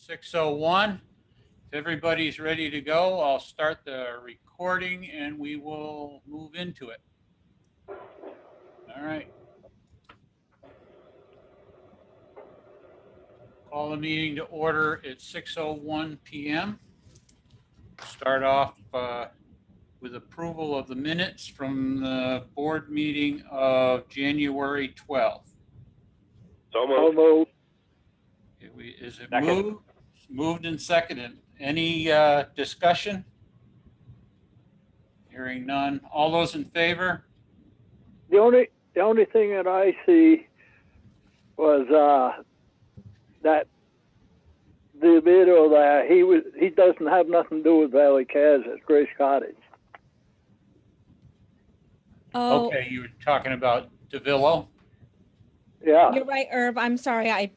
6:01. If everybody's ready to go, I'll start the recording and we will move into it. All right. Call the meeting to order at 6:01 p.m. Start off with approval of the minutes from the board meeting of January 12th. So moved. Is it Second. moved? Moved and seconded. Any discussion? Hearing none. All those in favor? The only thing that I see was that the video there, he doesn't have nothing to do with Valley Cares at Grace Cottage. Oh, Okay, you were talking about DeVillo. Yeah. you're right, Irv. I'm sorry. I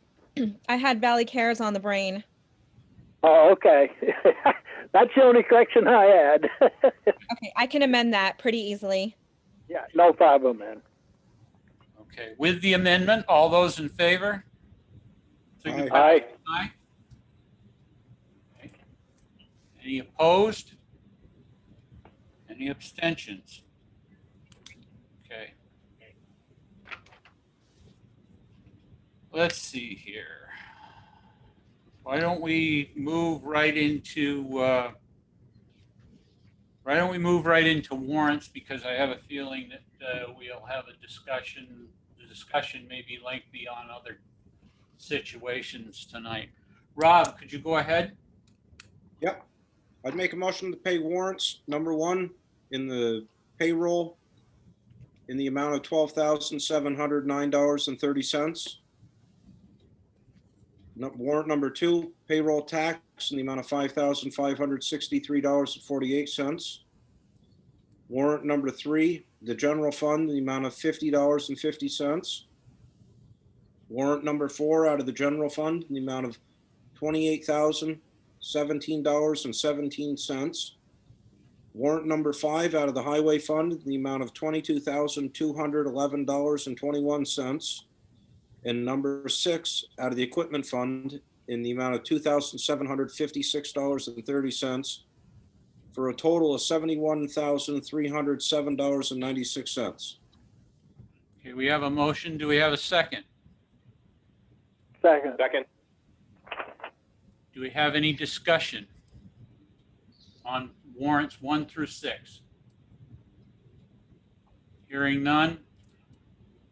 had Valley Cares on the brain. Oh, okay. That's the only correction I had. Okay, I can amend that pretty easily. Yeah, no problem, man. Okay, with the amendment, all those in favor? Signify by Aye. aye. Okay. Any opposed? Any abstentions? Okay. Let's see here. Why don't we move right into warrants, because I have a feeling that we'll have a discussion. The discussion may be lengthy on other situations tonight. Rob, could you go ahead? Yep. I'd make a motion to pay warrants, number one, in the payroll in the amount of $12,709.30. Warrant number two, payroll tax in the amount of $5,563.48. Warrant number three, the general fund, in the amount of $50.50. Warrant number four, out of the general fund, in the amount of $28,017.17. Warrant number five, out of the highway fund, in the amount of $22,211.21. And number six, out of the equipment fund, in the amount of $2,756.30, for a total of $71,307.96. Okay, we have a motion. Do we have a second? Second. Do we have any discussion on warrants 1 through 6? Hearing none.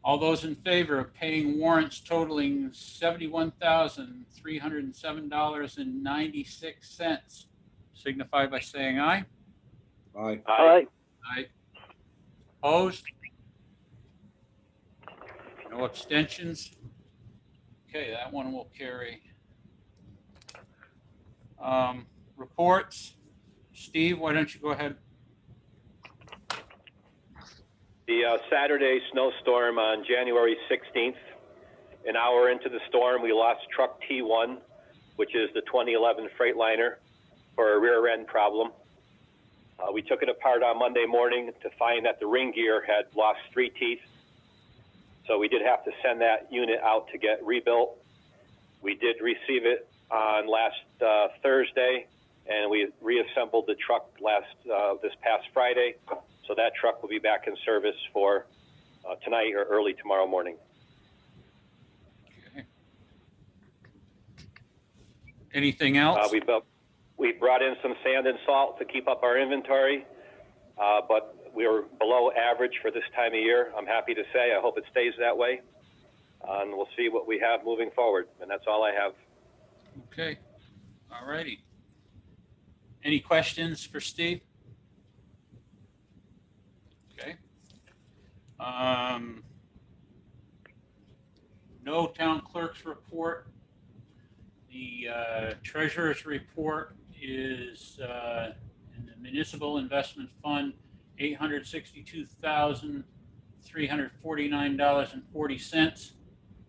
All those in favor of paying warrants totaling $71,307.96 signify by saying aye. Aye. Aye. Aye. Opposed? No abstentions? Okay, that one will carry. Reports. Steve, why don't you go ahead? The Saturday snowstorm on January 16th, an hour into the storm, we lost truck T1, which is the 2011 Freightliner, for a rear end problem. We took it apart on Monday morning to find that the ring gear had lost 3 teeth. So we did have to send that unit out to get rebuilt. We did receive it on last Thursday, and we reassembled the truck this past Friday. So that truck will be back in service for tonight or early tomorrow morning. Okay. Anything else? We brought in some sand and salt to keep up our inventory, but we were below average for this time of year. I'm happy to say. I hope it stays that way, and we'll see what we have moving forward. And that's all I have. Okay. All righty. Any questions for Steve? Okay. No town clerk's report. The treasurer's report is in the municipal investment fund, $862,349.40,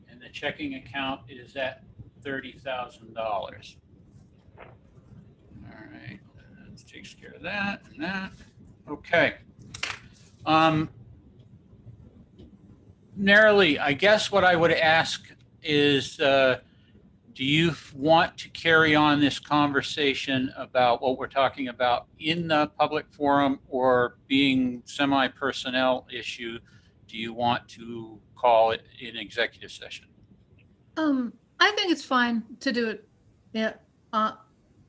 and the checking account is at $30,000. All right, that takes care of that and that. Okay. Narrowly, I guess what I would ask is do you want to carry on this conversation about what we're talking about in the public forum, or being semi-personnel issue? Do you want to call it an executive session? I think it's fine to do it, yeah,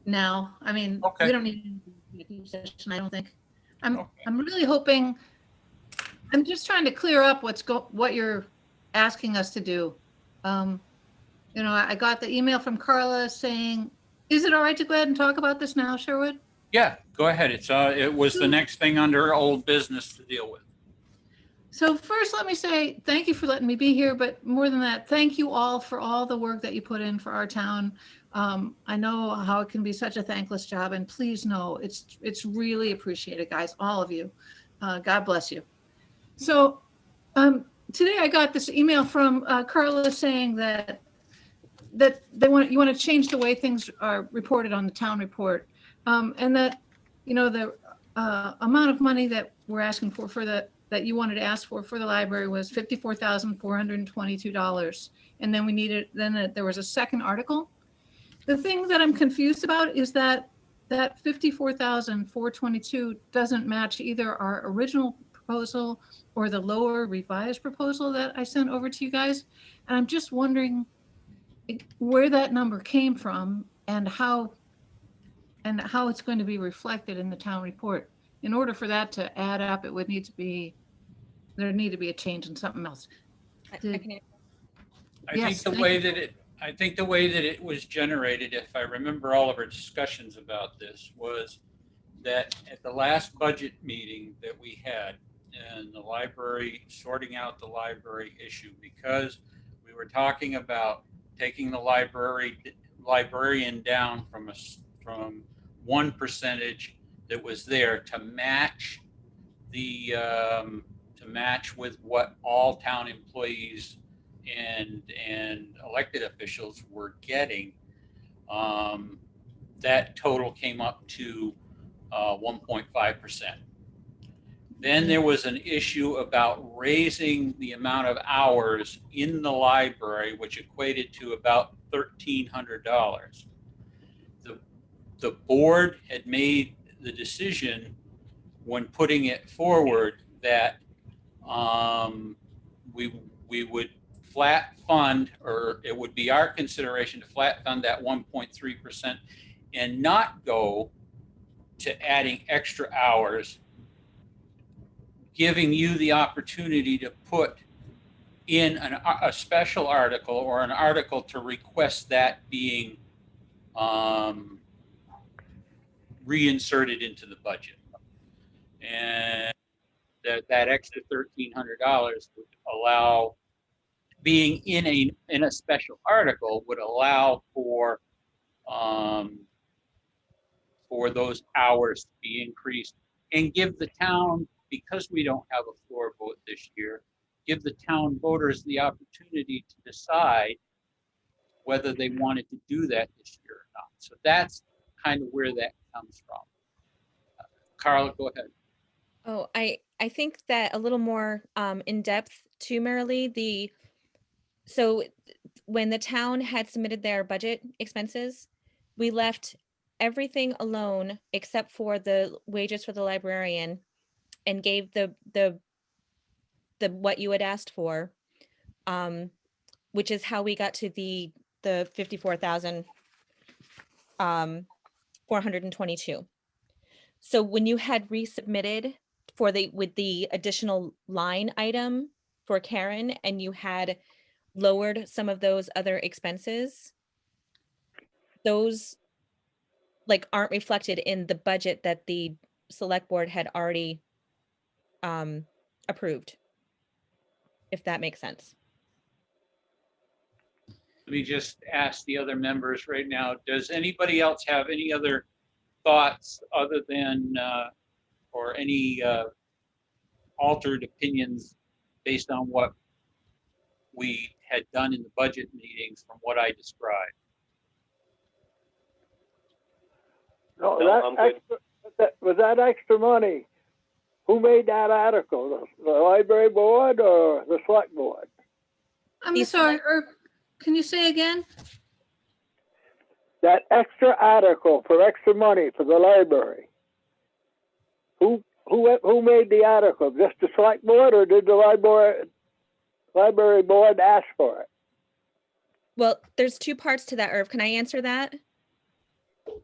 now. I mean, Okay. we don't need an executive session, I don't think. I'm Okay. really hoping, I'm just trying to clear up what you're asking us to do. You know, I got the email from Carla saying, is it all right to go ahead and talk about this now, Sherwood? Yeah, go ahead. It was the next thing under old business to deal with. So first, let me say thank you for letting me be here, but more than that, thank you all for all the work that you put in for our town. I know how it can be such a thankless job, and please know it's really appreciated, guys, all of you. God bless you. So today I got this email from Carla saying that you want to change the way things are reported on the town report, and that, you know, the amount of money that we're asking for that you wanted to ask for the library was $54,422, and then there was a second article. The thing that I'm confused about is that $54,422 doesn't match either our original proposal or the lower revised proposal that I sent over to you guys, and I'm just wondering where that number came from and how it's going to be reflected in the town report. In order for that to add up, there need to be a change in something else. I can answer. Yes, I think the way that it was generated, if I remember all of our discussions about this, was that at the last budget meeting that we had, and the library, sorting out the library issue, because we were talking about taking the librarian down from one percentage that was there to match with what all town employees and elected officials were getting. That total came up to 1.5%. Then there was an issue about raising the amount of hours in the library, which equated to about $1,300. The board had made the decision when putting it forward that we would flat fund, or it would be our consideration to flat fund that 1.3% and not go to adding extra hours, giving you the opportunity to put in a special article or an article to request that being reinserted into the budget. And that extra $1,300 would allow, being in a special article, would allow for those hours to be increased, and give the town, because we don't have a floor vote this year, give the town voters the opportunity to decide whether they wanted to do that this year or not. So that's kind of where that comes from. Carla, go ahead. Oh, I think that a little more in depth too, Marilee. So when the town had submitted their budget expenses, we left everything alone except for the wages for the librarian, and gave the what you had asked for, which is how we got to the 54,422. So when you had resubmitted with the additional line item for Karen, and you had lowered some of those other expenses, those aren't reflected in the budget that the select board had already approved, if that makes sense. Let me just ask the other members right now, does anybody else have any other thoughts other than, or any altered opinions based on what we had done in the budget meetings from what I described? No, No, I'm good. was that extra money? Who made that article? The library board or the select board? I'm These sorry, can you say again? that extra article for extra money for the library. Who made the article? Just the select board, or did the library board ask for it? Well, there's two parts to that, Irv. Can I answer that?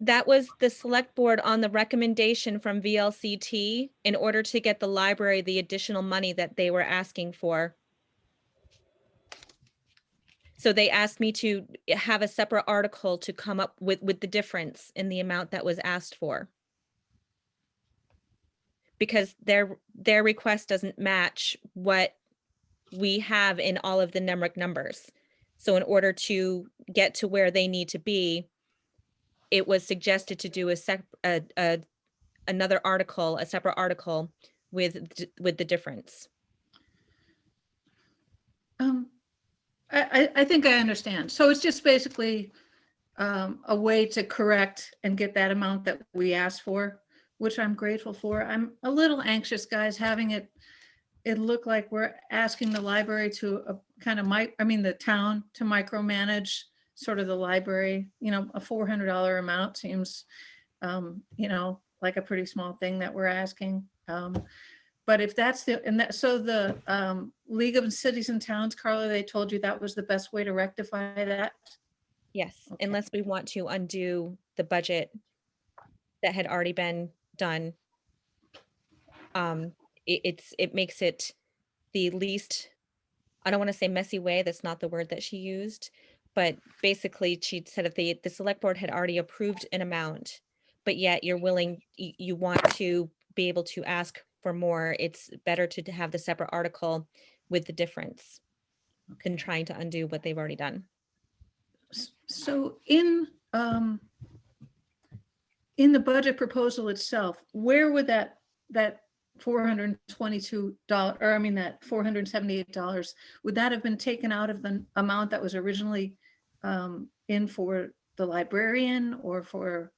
That was the select board on the recommendation from VLCT in order to get the library the additional money that they were asking for. So they asked me to have a separate article to come up with the difference in the amount that was asked for. Because their request doesn't match what we have in all of the NEMRIC numbers. So in order to get to where they need to be, it was suggested to do another article, a separate article with the difference. I think I understand. So it's just basically a way to correct and get that amount that we asked for, which I'm grateful for. I'm a little anxious, guys, having it look like we're asking the library to the town to micromanage sort of the library. You know, a $400 amount seems, like a pretty small thing that we're asking. But if that's the League of Cities and Towns, Carla, they told you that was the best way to rectify that? Yes, Okay. unless we want to undo the budget that had already been done. It makes it the least, I don't want to say messy way, that's not the word that she used, but basically she said if the select board had already approved an amount, but yet you want to be able to ask for more, it's better to have the separate article with the difference than trying to undo what they've already done. So in the budget proposal itself, where would that $422, or I mean that $478, would that have been taken out of the amount that was originally in for the librarian, or for?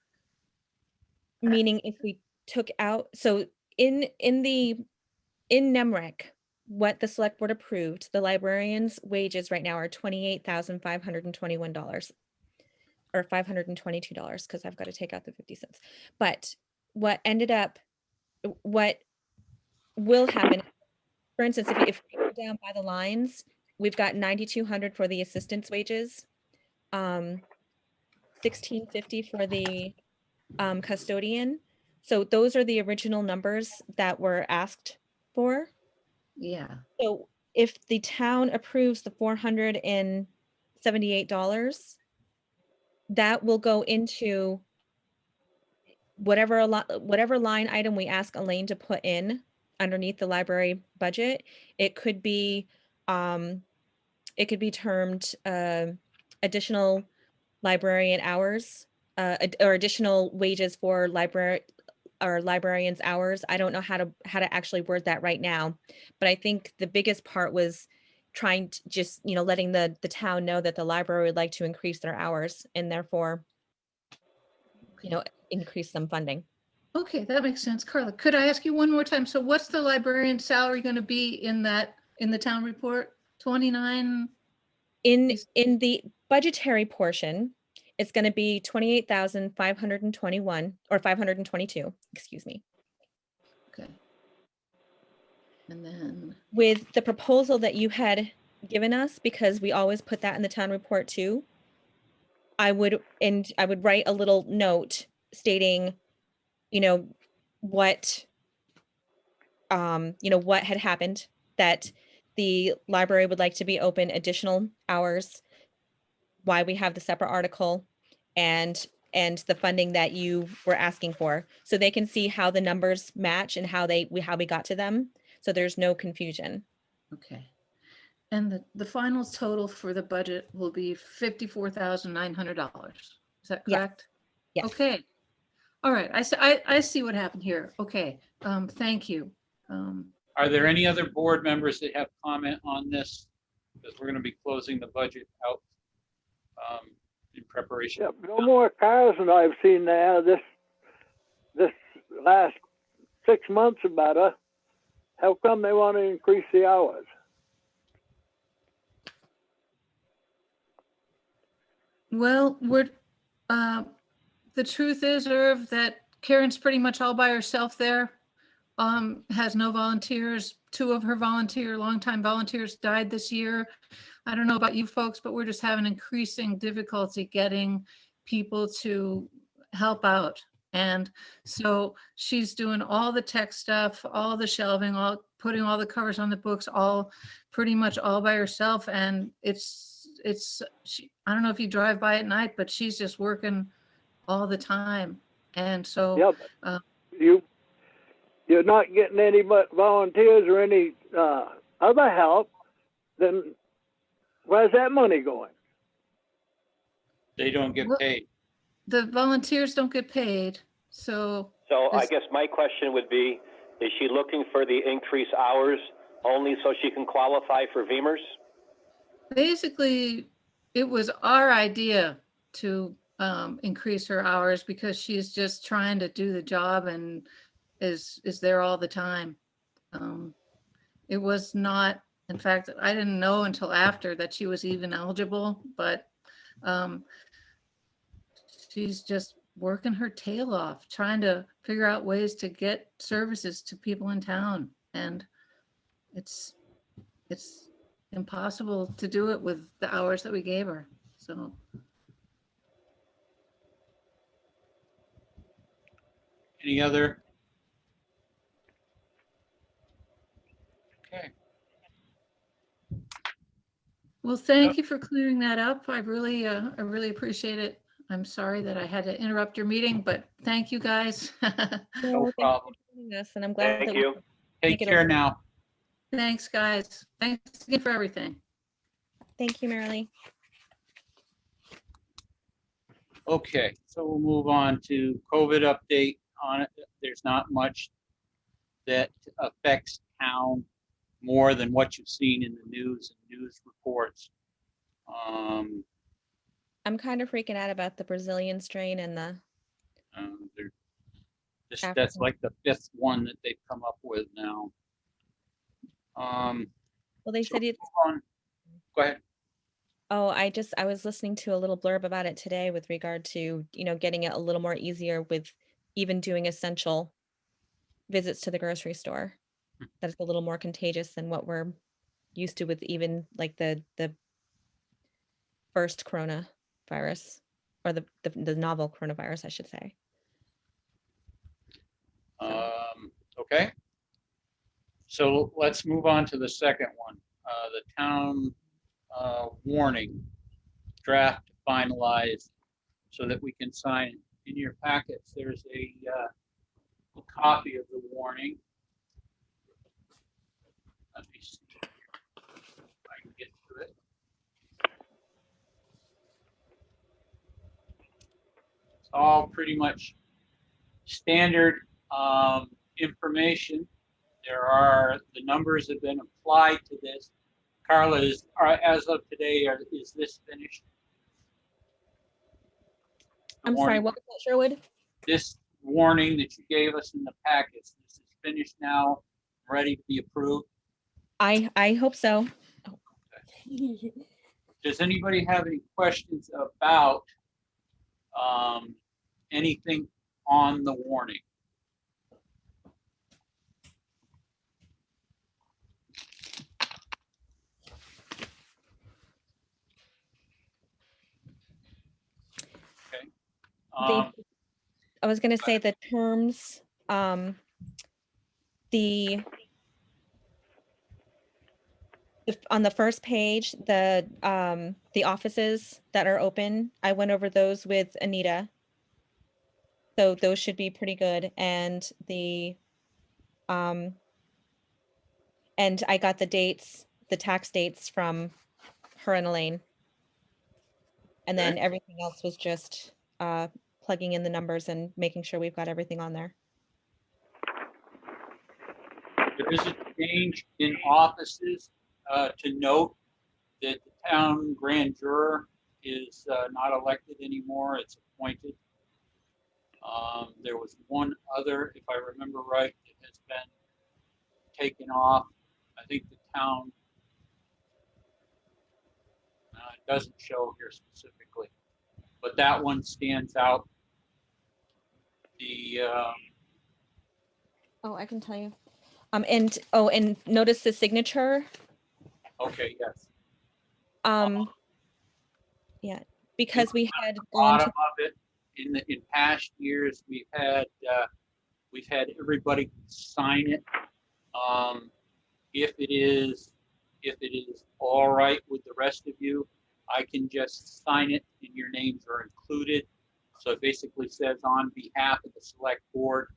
Meaning if we took out, so in NEMRIC, what the select board approved, the librarian's wages right now are $28,521 or $522, because I've got to take out the 50 cents. But what will happen, for instance, if we go down by the lines, we've got 9,200 for the assistant's wages, 1,650 for the custodian. So those are the original numbers that were asked for. Yeah. So if the town approves the $478, that will go into whatever line item we ask Elaine to put in underneath the library budget. It could be termed additional librarian hours, or additional wages for librarians' hours. I don't know how to actually word that right now, but I think the biggest part was trying to just, letting the town know that the library would like to increase their hours and therefore, increase some funding. Okay, that makes sense. Carla, could I ask you one more time? So what's the librarian salary going to be in the town report? 29? In the budgetary portion, it's going to be 28,521 or 522, excuse me. Okay. And then With the proposal that you had given us, because we always put that in the town report too, I would write a little note stating, what had happened, that the library would like to be open additional hours, why we have the separate article, and the funding that you were asking for, so they can see how the numbers match and how we got to them, so there's no confusion. okay. And the final total for the budget will be $54,900. Is that Yes. correct? Yes. Okay. All right. I see what happened here. Okay. Thank you. Are there any other board members that have comment on this? Because we're going to be closing the budget out in preparation. Yeah, no more cars than I've seen now this last 6 months about it. How come they want to increase the hours? Well, The truth is, Irv, that Karen's pretty much all by herself there. Has no volunteers. Two of her longtime volunteers died this year. I don't know about you folks, but we're just having increasing difficulty getting people to help out. And so she's doing all the tech stuff, all the shelving, putting all the covers on the books, all pretty much all by herself. And I don't know if you drive by at night, but she's just working all the time. And so Yep. You're not getting any volunteers or any other help, then where's that money going? They don't get Well, paid. the volunteers don't get paid. So I guess my question would be, is she looking for the increased hours only so she can qualify for VEMR's? basically, it was our idea to increase her hours because she's just trying to do the job and is there all the time. It was not, in fact, I didn't know until after that she was even eligible, but she's just working her tail off, trying to figure out ways to get services to people in town. And it's impossible to do it with the hours that we gave her. So Any other? Okay. well, thank you for clearing that up. I really appreciate it. I'm sorry that I had to interrupt your meeting, but thank you guys. No Thank you problem. for joining us, and I'm glad Thank that you. Take Make it care over. now. Thanks, guys. Thanks again for everything. Thank you, Marilee. Okay, so we'll move on to COVID update on it. There's not much that affects town more than what you've seen in the news and news reports. I'm kind of freaking out about the Brazilian strain and the That's like the fifth one that they've come up with now. well, they So said it's Go ahead. oh, I was listening to a little blurb about it today with regard to, getting it a little more easier with even doing essential visits to the grocery store. That it's a little more contagious than what we're used to with even like the first coronavirus or the novel coronavirus, I should say. Okay. So let's move on to the second one. The town warning draft finalized so that we can sign it. In your packets, there's a copy of the warning. Let me see if I can get to it. It's all pretty much standard information. The numbers have been applied to this. Carla, as of today, is this finished? I'm sorry, what was that, Sherwood? This warning that you gave us in the packets, this is finished now, ready to be approved? I hope so. Does anybody have any questions about anything on the warning? Okay. I was going to say the terms, the on the first page, the offices that are open, I went over those with Anita. So those should be pretty good. And and I got the dates, the tax dates from her and Elaine. And then everything else was just plugging in the numbers and making sure we've got everything on there. There is a change in offices to note that the town grand juror is not elected anymore, it's appointed. There was one other, if I remember right, that has been taken off. I think the town, it doesn't show here specifically, but that one stands out. The, Oh, I can tell you. And notice the signature. okay, yes. Yeah, because we had gone Bottom to, of it, in past years, we've had everybody sign it. If it is all right with the rest of you, I can just sign it and your names are included. So it basically says on behalf of the select board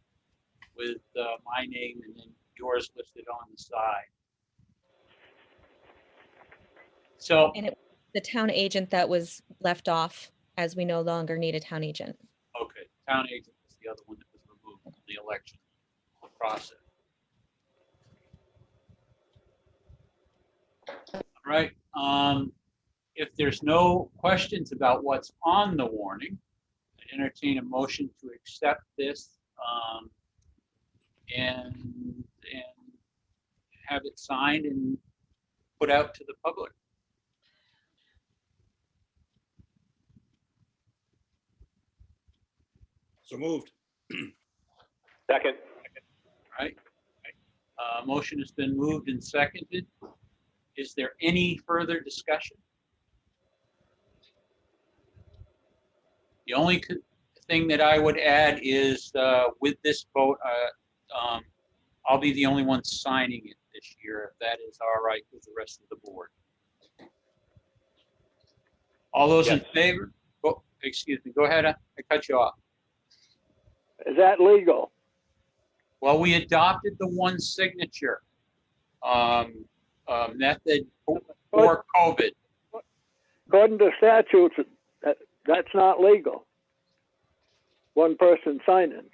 with my name and then yours listed on the side. So, and it was the town agent that was left off, as we no longer need a town agent. okay, town agent was the other one that was removed from the election process. All right. If there's no questions about what's on the warning, I entertain a motion to accept this and have it signed and put out to the public. So moved. Second. All right. Motion has been moved and seconded. Is there any further discussion? The only thing that I would add is with this vote, I'll be the only one signing it this year, if that is all right with the rest of the board. All those in Yes. favor? Oh, excuse me, go ahead, I cut you off. Is that legal? Well, we adopted the one signature method for COVID. According to statutes, that's not legal. One person signing.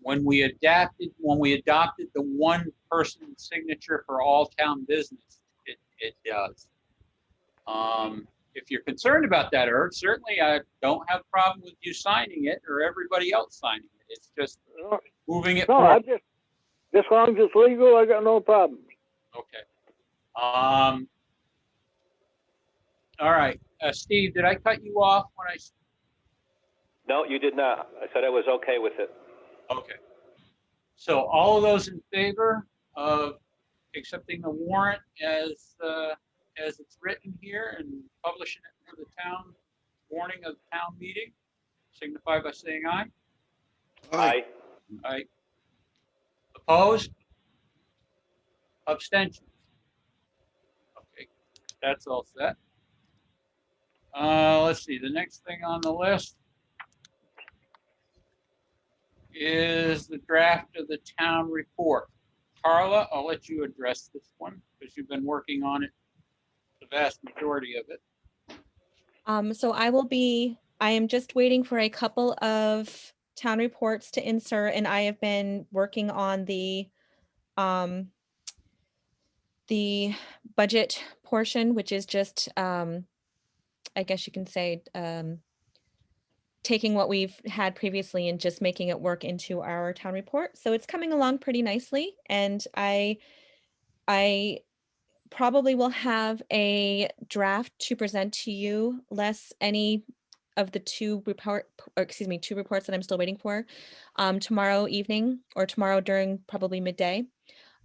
When we adopted the one person signature for all town business, it does. If you're concerned about that, Herb, certainly I don't have a problem with you signing it or everybody else signing it. It's just moving it No, forward. as long as it's legal, I got no problem. Okay. All right. Steve, did I cut you off when I? No, you did not. I said I was okay with it. Okay. So all of those in favor of accepting the warrant as it's written here and publishing it for the town warning of the town meeting, signify by saying aye. Aye. Aye. Opposed? Abstentions? Okay, that's all set. Let's see, the next thing on the list is the draft of the town report. Carla, I'll let you address this one because you've been working on it, the vast majority of it. So I am just waiting for a couple of town reports to insert, and I have been working on the budget portion, which is just, I guess you can say, taking what we've had previously and just making it work into our town report. So it's coming along pretty nicely, and I probably will have a draft to present to you, less any of the two reports that I'm still waiting for, tomorrow evening or tomorrow during probably midday.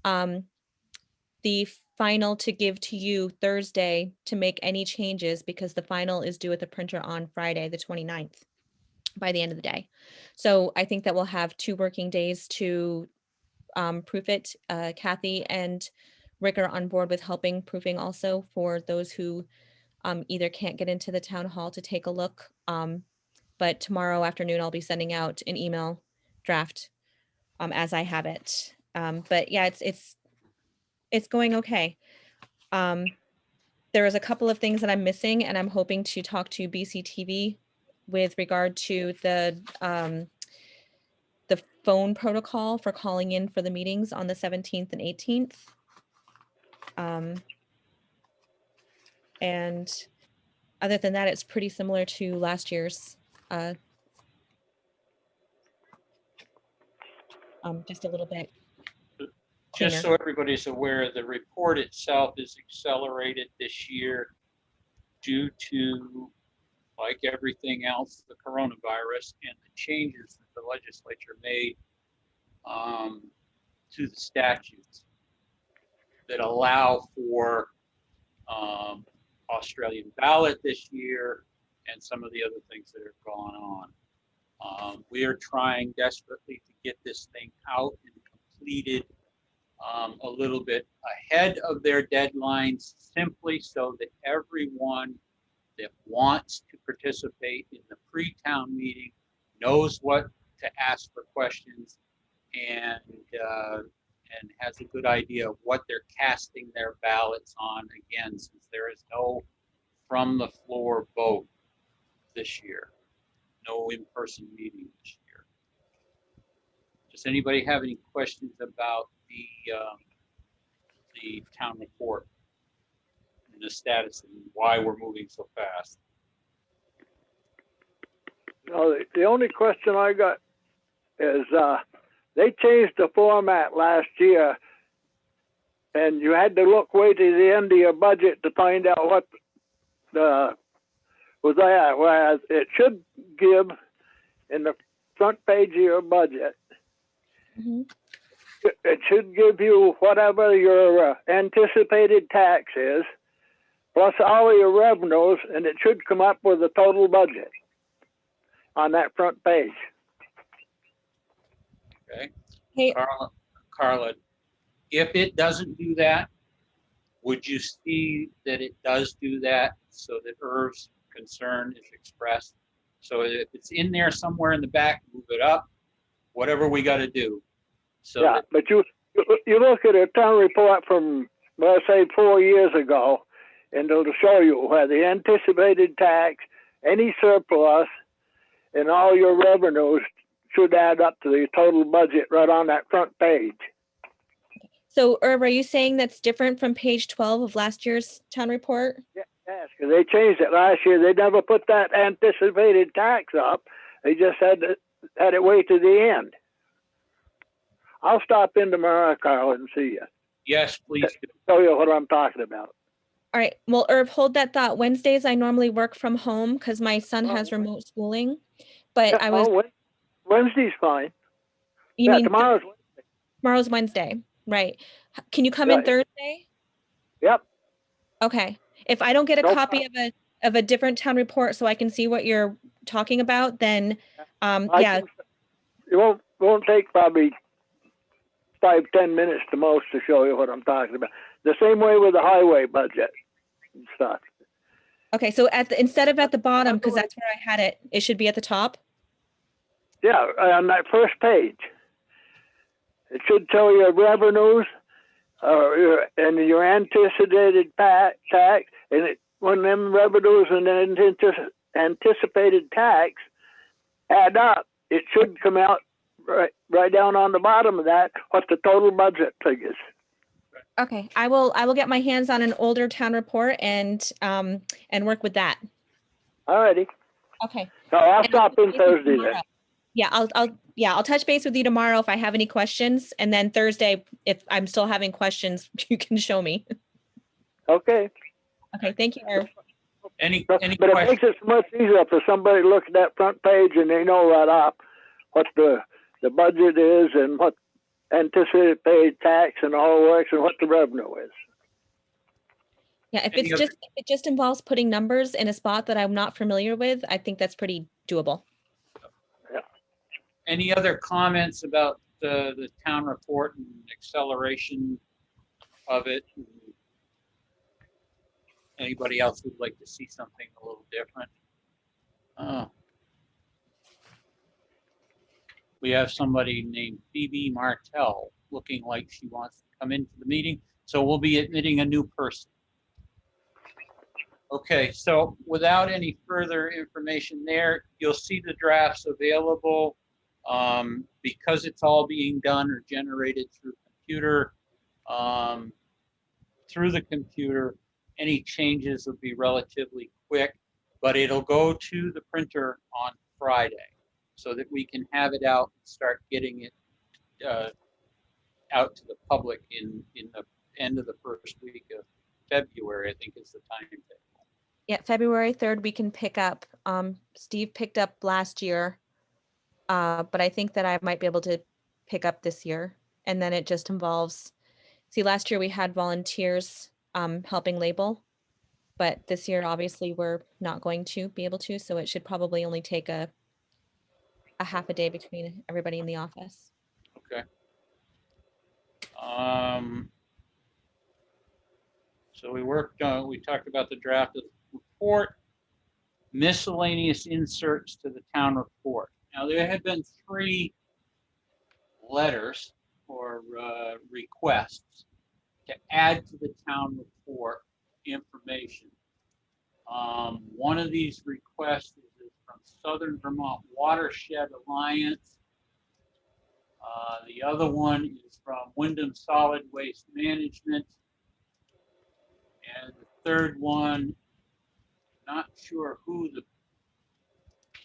The final to give to you Thursday to make any changes, because the final is due at the printer on Friday, the 29th, by the end of the day. So I think that we'll have 2 working days to proof it. Kathy and Rick are on board with helping proofing also for those who either can't get into the town hall to take a look. But tomorrow afternoon, I'll be sending out an email draft as I have it. But yeah, it's going okay. There is a couple of things that I'm missing, and I'm hoping to talk to BCTV with regard to the phone protocol for calling in for the meetings on the 17th and 18th. And other than that, it's pretty similar to last year's. Just a little bit cleaner. Just so everybody's aware, the report itself is accelerated this year due to like everything else, the coronavirus and the changes that the legislature made to the statutes that allow for Australian ballot this year and some of the other things that have gone on. We are trying desperately to get this thing out and completed a little bit ahead of their deadlines, simply so that everyone that wants to participate in the pre-town meeting knows what to ask for questions and has a good idea of what they're casting their ballots on, again, since there is no from the floor vote this year, no in-person meeting this year. Does anybody have any questions about the town report and the status and why we're moving so fast? No, the only question I got is they changed the format last year, and you had to look way to the end of your budget to find out what was there, whereas it should give in the front page of your budget. Mhm. It should give you whatever your anticipated tax is, plus all of your revenues, and it should come up with a total budget on that front page. Okay, Hey, Carla, if it doesn't do that, would you see that it does do that so that Irv's concern is expressed? So if it's in there somewhere in the back, move it up, whatever we got to do. So Yeah, that, but you look at a town report from, well, say 4 years ago, and it'll show you where the anticipated tax, any surplus, and all your revenues should add up to the total budget right on that front page. so Irv, are you saying that's different from page 12 of last year's town report? Yes, because they changed it last year. They never put that anticipated tax up. They just had it way to the end. I'll stop in tomorrow, Carl, and see you. yes, please do. Show you what I'm talking about. All right. Well, Irv, hold that thought. Wednesdays, I normally work from home because my son has Oh. remote schooling. But Yeah, I was, Wednesday's fine. you Yeah, mean tomorrow's Wednesday, right? Can you come in Right. Thursday? Yep. Okay. If I don't get a No copy of a different town report so I can see what you're talking about, then yeah. It won't take probably 5-10 minutes the most to show you what I'm talking about. The same way with the highway budget and stuff. Okay, so instead of at the bottom, because that's where I had it, it should be at the top. Yeah, on that first page. It should tell you revenues and your anticipated tax, and when them revenues and anticipated tax add up, it should come out right down on the bottom of that what the total budget figures. Okay, I will get my hands on an older town report and work with that. All righty. Okay. So I'll And stop in touch base with you Thursday then. tomorrow. Yeah, I'll touch base with you tomorrow if I have any questions, and then Thursday, if I'm still having questions, you can show me. Okay. Okay, thank you, Irv. Any But it questions? makes it so much easier for somebody to look at that front page and they know right off what the budget is and what anticipated tax and all works and what the revenue is. Yeah, if Any other- if it just involves putting numbers in a spot that I'm not familiar with, I think that's pretty doable. Any other comments about the town report and acceleration of it? Anybody else would like to see something a little different? We have somebody named Phoebe Martell looking like she wants to come into the meeting, so we'll be admitting a new person. Okay, so without any further information there, you'll see the drafts available. Because it's all being done or generated through computer, any changes will be relatively quick, but it'll go to the printer on Friday so that we can have it out and start getting it out to the public in the end of the first week of February, I think is the timetable. Yeah, February 3rd, we can pick up. Steve picked up last year, but I think that I might be able to pick up this year. And then it just involves, see, last year we had volunteers helping label, but this year, obviously, we're not going to be able to, so it should probably only take a half a day between everybody in the office. Okay. So we talked about the draft of the report, miscellaneous inserts to the town report. Now, there have been 3 letters or requests to add to the town report information. One of these requests is from Southern Vermont Watershed Alliance. The other one is from Wyndham Solid Waste Management. And the third one, not sure who the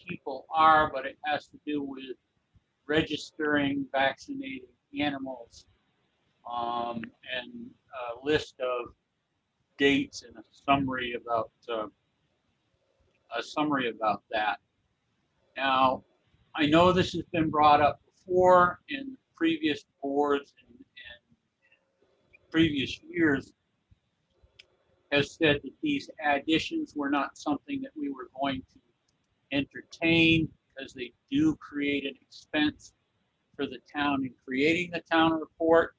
people are, but it has to do with registering vaccinated animals, and a list of dates and a summary about that. Now, I know this has been brought up before in previous boards and previous years, has said that these additions were not something that we were going to entertain because they do create an expense for the town in creating the town report.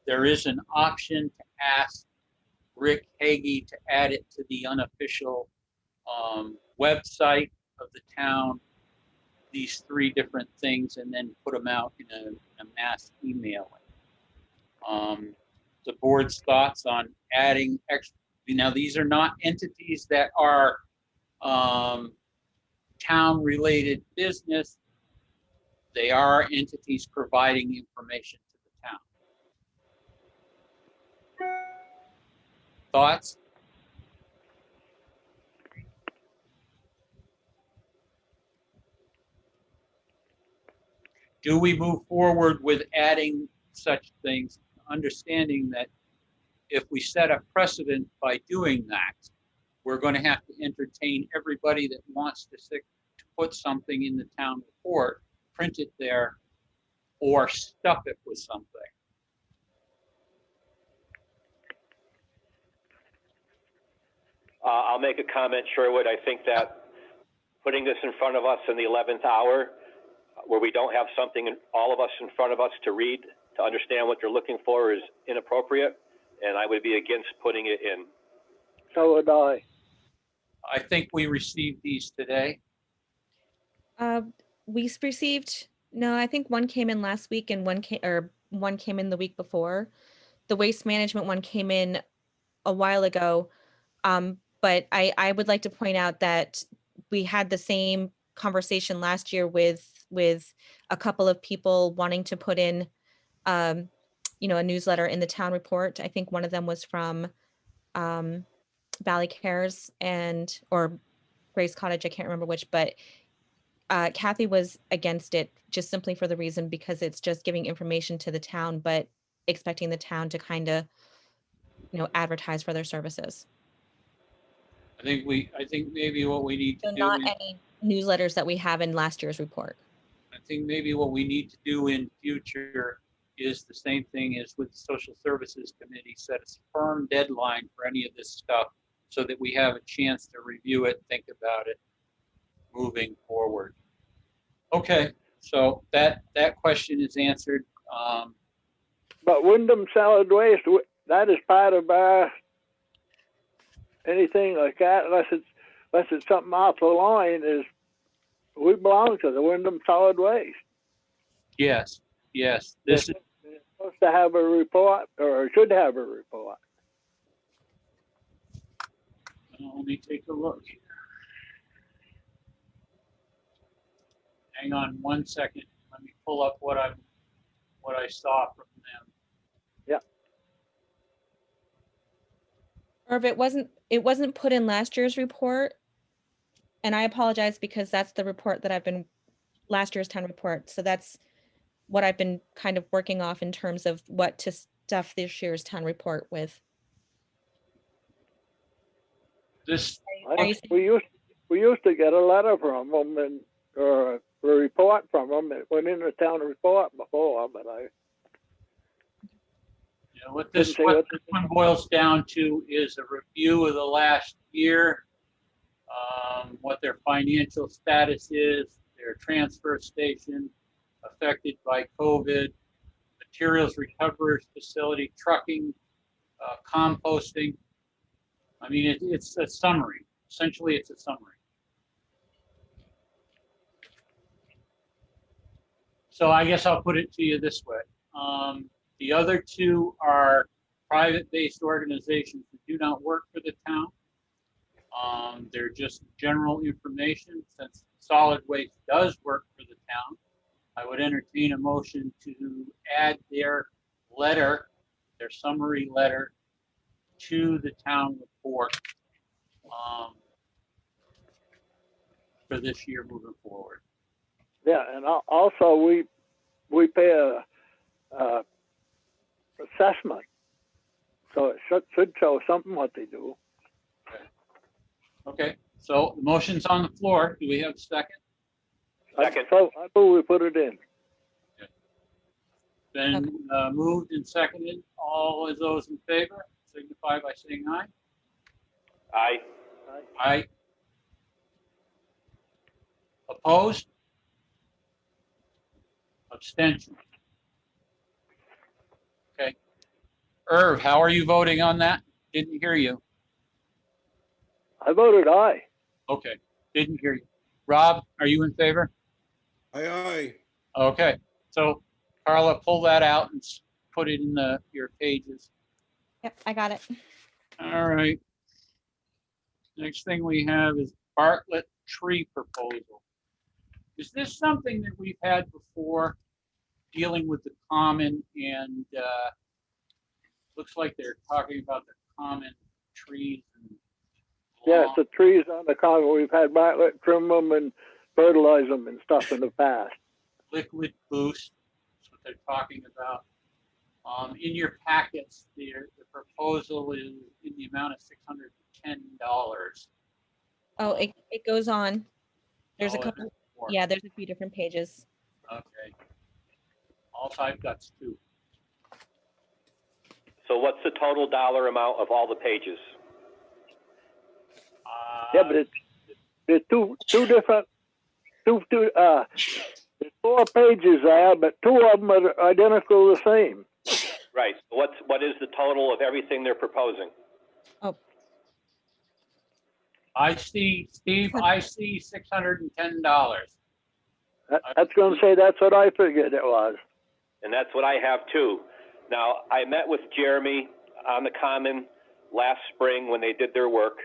There is an option to ask Rick Hagee to add it to the unofficial website of the town, these 3 different things, and then put them out in a mass email. The board's thoughts on adding extra. Now, these are not entities that are town-related business. They are entities providing information to the town. Thoughts? Do we move forward with adding such things, understanding that if we set a precedent by doing that, we're going to have to entertain everybody that wants to put something in the town report, print it there, or stuff it with something. I'll make a comment, Sherwood. I think that putting this in front of us in the 11th hour, where we don't have something, all of us in front of us to read, to understand what you're looking for, is inappropriate, and I would be against putting it in. So would I. I think we received these today. We received, no, I think one came in last week and one came in the week before. The waste management one came in a while ago. But I would like to point out that we had the same conversation last year with a couple of people wanting to put in, a newsletter in the town report. I think one of them was from Valley Cares or Grace Cottage. I can't remember which, but Kathy was against it just simply for the reason because it's just giving information to the town, but expecting the town to kind of, advertise for their services. I think maybe what we need to So do. not any newsletters that we have in last year's report. I think maybe what we need to do in future is the same thing as with the Social Services Committee, set a firm deadline for any of this stuff so that we have a chance to review it, think about it moving forward. Okay, so that question is answered. But Wyndham Solid Waste, that is part of our anything like that, unless it's something off the line, we belong to the Wyndham Solid Waste. Yes. This is supposed to have a report, or should have a report. let me take a look here. Hang on 1 second. Let me pull up what I saw from them. Yeah. Or if it wasn't put in last year's report, and I apologize because that's the report that last year's town report. So that's what I've been kind of working off in terms of what to stuff this year's town report with. This, Are you We used to get a letter from them and, or a report from them. It went in the town report before, but I, what this one boils down to is a review of the last year, what their financial status is, their transfer station affected by COVID, materials recovery facility, trucking, composting. I mean, it's a summary. Essentially, it's a summary. So I guess I'll put it to you this way. The other two are private-based organizations that do not work for the town. They're just general information. Since solid waste does work for the town, I would entertain a motion to add their letter, their summary letter, to the town report for this year moving forward. yeah, and also we pay a assessment, so it should show something what they do. Okay, so the motion's on the floor. Do we have a second? Second. So I move we put it in. Been moved and seconded. All of those in favor signify by saying aye. Aye. Aye. Opposed? Abstention. Okay. Irv, how are you voting on that? Didn't hear you. I voted aye. Okay, didn't hear you. Rob, are you in favor? Aye, aye. Okay, so Carla, pull that out and put it in your pages. Yep, I got it. All right. Next thing we have is Bartlett tree proposal. Is this something that we've had before, dealing with the common, and looks like they're talking about the common trees and Yes, the trees on the common, we've had Bartlett trim them and fertilize them and stuff in the past. liquid boost. That's what they're talking about. In your packets, the proposal is in the amount of $610. Oh, it goes on. There's a Oh, couple, more. yeah, there's a few different pages. Okay. All I've got's 2. So what's the total dollar amount of all the pages? Yeah, but it's two different, there's 4 pages there, but 2 of them are identical the same. Right. What is the total of everything they're proposing? Oh, I see, Steve, I see $610. That's going to say that's what I figured it was. And that's what I have too. Now, I met with Jeremy on the Common last spring when they did their work.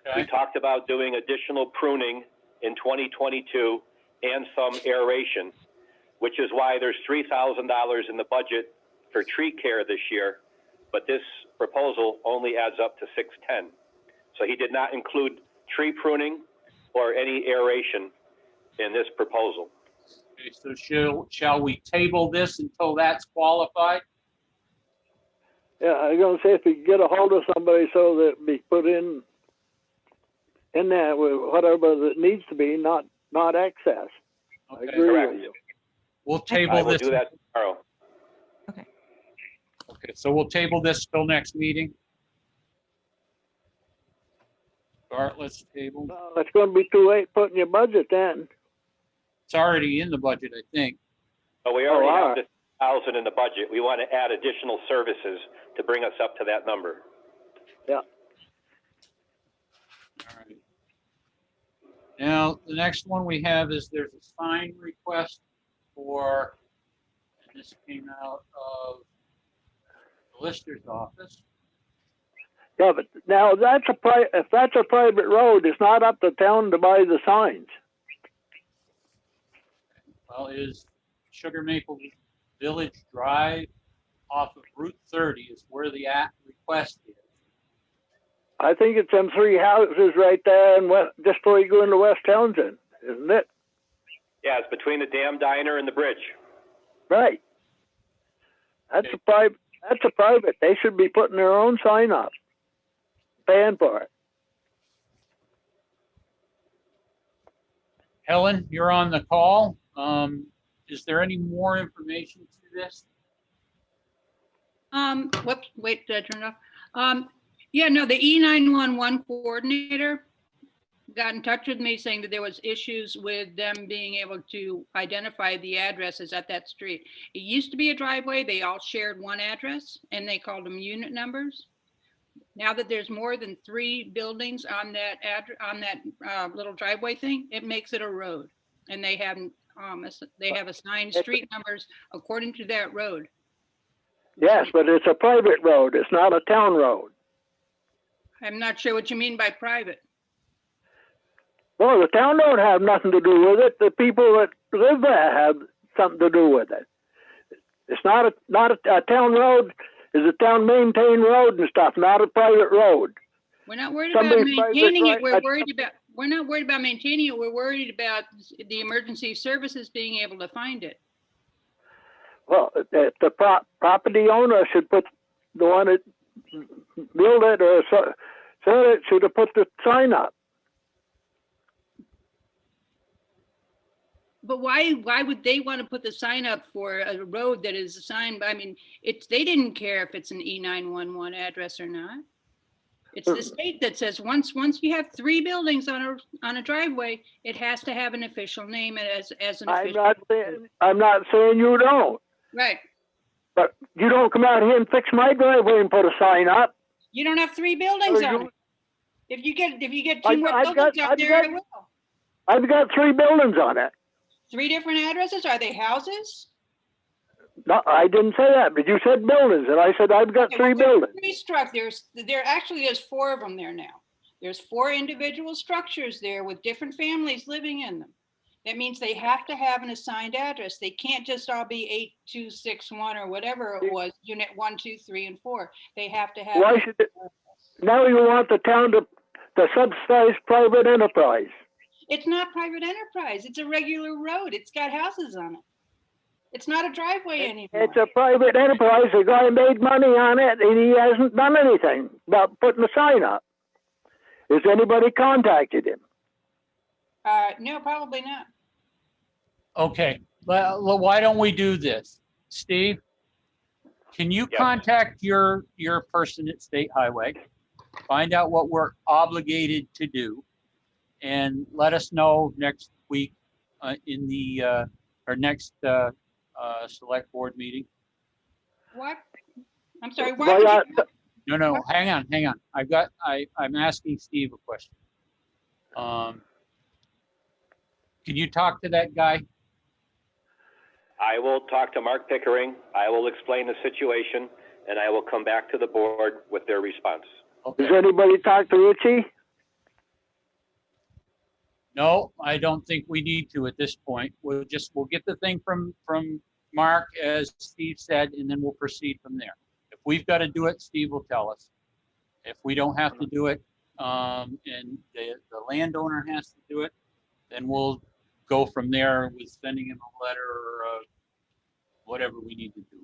Okay. We talked about doing additional pruning in 2022 and some aeration, which is why there's $3,000 in the budget for tree care this year, but this proposal only adds up to $610. So he did not include tree pruning or any aeration in this proposal. Okay, so shall we table this until that's qualified? Yeah, I was going to say if you could get a hold of somebody so that it be put in there with whatever that needs to be, not excess. I Okay, agree correct. with you. we'll I table will this. do that tomorrow. Okay, so we'll table this till next meeting. Bartlett's table. Well, it's going to be too late putting your budget then. It's already in the budget, I think. But we already all have right. the 1,000 in the budget. We want to add additional services to bring us up to that number. Yeah. All right. Now, the next one we have is there's a sign request for, and this came out of the Lister's office. Yeah, but now if that's a private road, it's not up to town to buy the signs. Well, is Sugar Maple Village Drive off of Route 30 is where the request is. I think it's them 3 houses right there and just before you go into West Townshend, isn't it? Yeah, it's between the Dam Diner and the bridge. Right. That's Okay. a private. They should be putting their own sign up, paying for it. Helen, you're on the call. Is there any more information to this? Whoops, wait, did I turn it off? Yeah, no, the E911 coordinator got in touch with me saying that there was issues with them being able to identify the addresses at that street. It used to be a driveway, they all shared one address and they called them unit numbers. Now that there's more than 3 buildings on that little driveway thing, it makes it a road. And they have assigned street numbers according to that road. Yes, but it's a private road. It's not a town road. I'm not sure what you mean by private. Well, the town don't have nothing to do with it. The people that live there have something to do with it. It's not a town road. It's a town maintained road and stuff, not a private road. We're not worried Somebody's about maintaining it. private We're not worried about maintaining it. We're worried about the emergency services being able to find it. Well, the property owner should put the one that built it or so it should have put the sign up. But why would they want to put the sign up for a road that is assigned? I mean, they didn't care if it's an E911 address or not. It's the state that says once you have 3 buildings on a driveway, it has to have an official name as an official. I'm not saying you don't. Right. But you don't come out here and fix my driveway and put a sign up. You don't have 3 buildings on it. If you get 2 more I've buildings got- out there, I will. I've got 3 buildings on it. 3 different addresses? Are they houses? No, I didn't say that, but you said buildings, and I said I've got Okay, 3 well, buildings. Struck. There's 4 of them there now. There's 4 individual structures there with different families living in them. That means they have to have an assigned address. They can't just all be 8261 or whatever it was, unit 1, 2, 3, and 4. They have to have. Why should it? Now you want the town to subsidize private enterprise. It's not private enterprise. It's a regular road. It's got houses on it. It's not a driveway anymore. It's a private enterprise. The guy made money on it, and he hasn't done anything about putting a sign up. Has anybody contacted him? No, probably not. Okay, well, why don't we do this? Steve, can you Yes. contact your person at State Highway? Find out what we're obligated to do and let us know next week in the, our next select board meeting. What? I'm sorry. Why Why would not? you? No, hang on. I'm asking Steve a question. Can you talk to that guy? I will talk to Mark Pickering. I will explain the situation, and I will come back to the board with their response. Okay. Has anybody talked to Richie? No, I don't think we need to at this point. We'll get the thing from Mark, as Steve said, and then we'll proceed from there. If we've got to do it, Steve will tell us. If we don't have to do it, and the landowner has to do it, then we'll go from there with sending him a letter or whatever we need to do.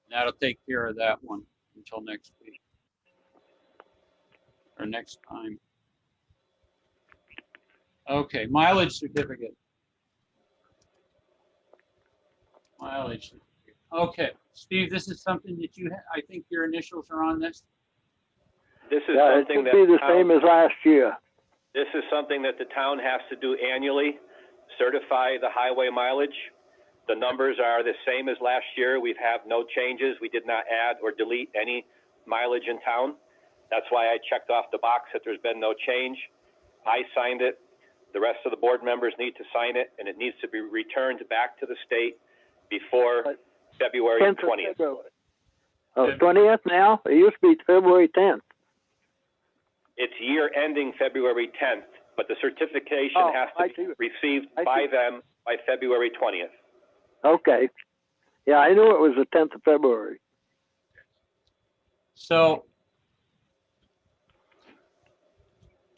That'll take care of that one until next week or next time. Okay, mileage certificate. Mileage certificate. Okay, Steve, this is something that I think your initials are on this. This is Yeah, it something should that be the same as last year. This is something that the town has to do annually, certify the highway mileage. The numbers are the same as last year. We have no changes. We did not add or delete any mileage in town. That's why I checked off the box that there's been no change. I signed it. The rest of the board members need to sign it, and it needs to be returned back to the state before February 10th of 20th. February. Oh, 20th now? It used to be February 10th. It's year ending February 10th, but the certification Oh, has I to see. be received I by see. them by February 20th. Okay. Yeah, I knew it was the 10th of February. So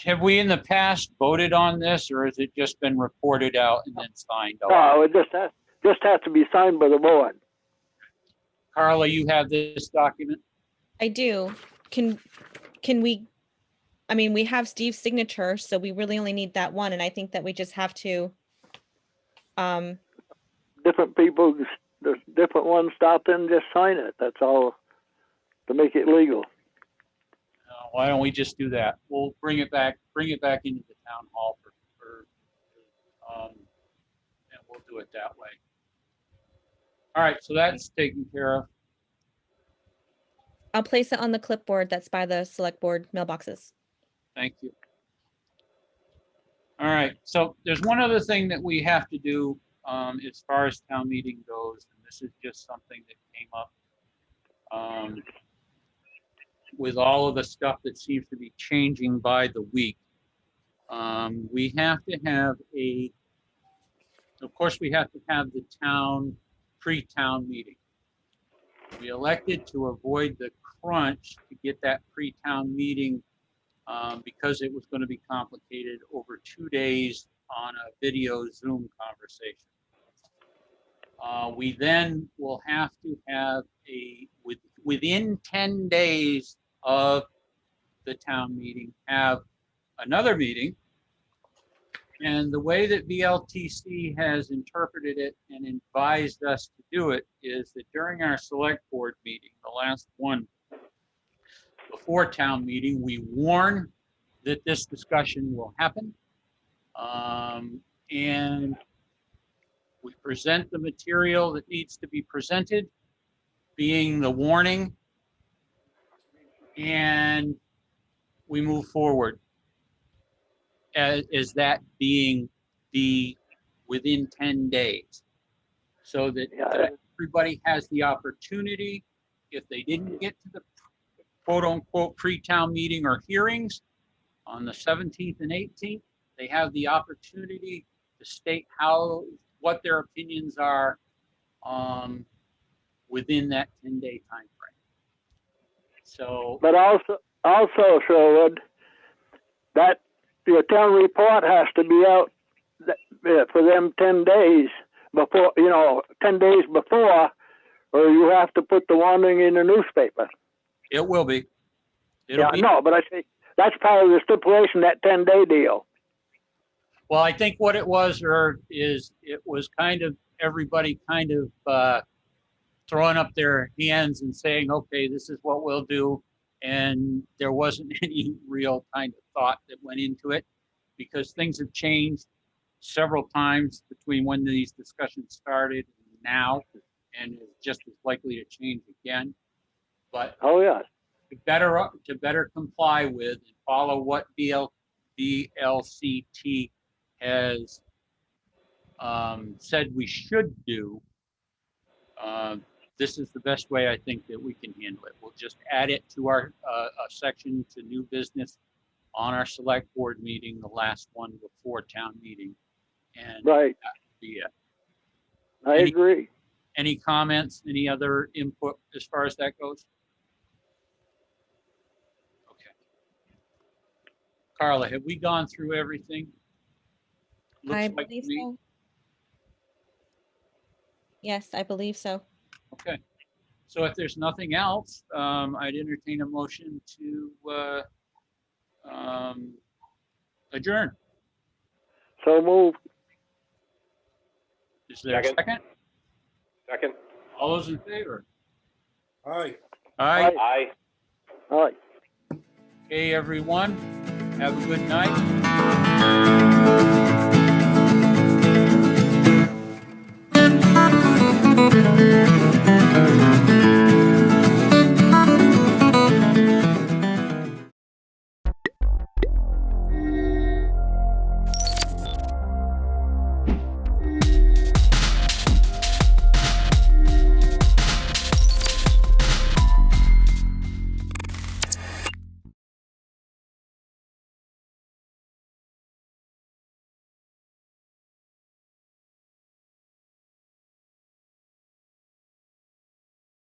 have we in the past voted on this, or has it just been reported out and then signed off? No, it just has to be signed by the board. Carla, you have this document? I do. Can we I mean, we have Steve's signature, so we really only need that one, and I think that we just have to, Different people, there's different ones stop in, just sign it. That's all, to make it legal. Why don't we just do that? We'll bring it back into the town hall and we'll do it that way. All right, so that's taken care of. I'll place it on the clipboard that's by the select board mailboxes. Thank you. All right, so there's one other thing that we have to do as far as town meeting goes, and this is just something that came up with all of the stuff that seems to be changing by the week. We have to have of course, we have to have the pre-town meeting. We elected to avoid the crunch to get that pre-town meeting because it was going to be complicated over 2 days on a video Zoom conversation. We then will have to have within 10 days of the town meeting, have another meeting. And the way that VLTC has interpreted it and advised us to do it is that during our select board meeting, the last one before town meeting, we warn that this discussion will happen. And we present the material that needs to be presented, being the warning, and we move forward as that being the within 10 days. So that everybody has the opportunity, if they didn't get to the quote unquote pre-town meeting or hearings on the 17th and 18th, they have the opportunity to state what their opinions are within that 10-day time frame. So, But also, Sherwood, that your town report has to be out for them 10 days before, 10 days before, or you have to put the warning in the newspaper. it will be. No, but I say that's part of the stipulation, that 10-day deal. Well, I think what it was, is it was kind of everybody kind of throwing up their hands and saying, okay, this is what we'll do. And there wasn't any real kind of thought that went into it because things have changed several times between when these discussions started and now, and is just as likely to change again. But oh yeah, to better comply with and follow what VLCT has said we should do, this is the best way I think that we can handle it. We'll just add it to our section to new business on our select board meeting, the last one before town meeting. And right. that would be it. I agree. Any comments, any other input as far as that goes? Okay. Carla, have we gone through everything? I believe so. Yes, I believe so. Okay. So if there's nothing else, I'd entertain a motion to adjourn. So moved. Is there a second? Second. All those in favor? Aye. Aye. Aye. All right. Okay, everyone. Have a good night.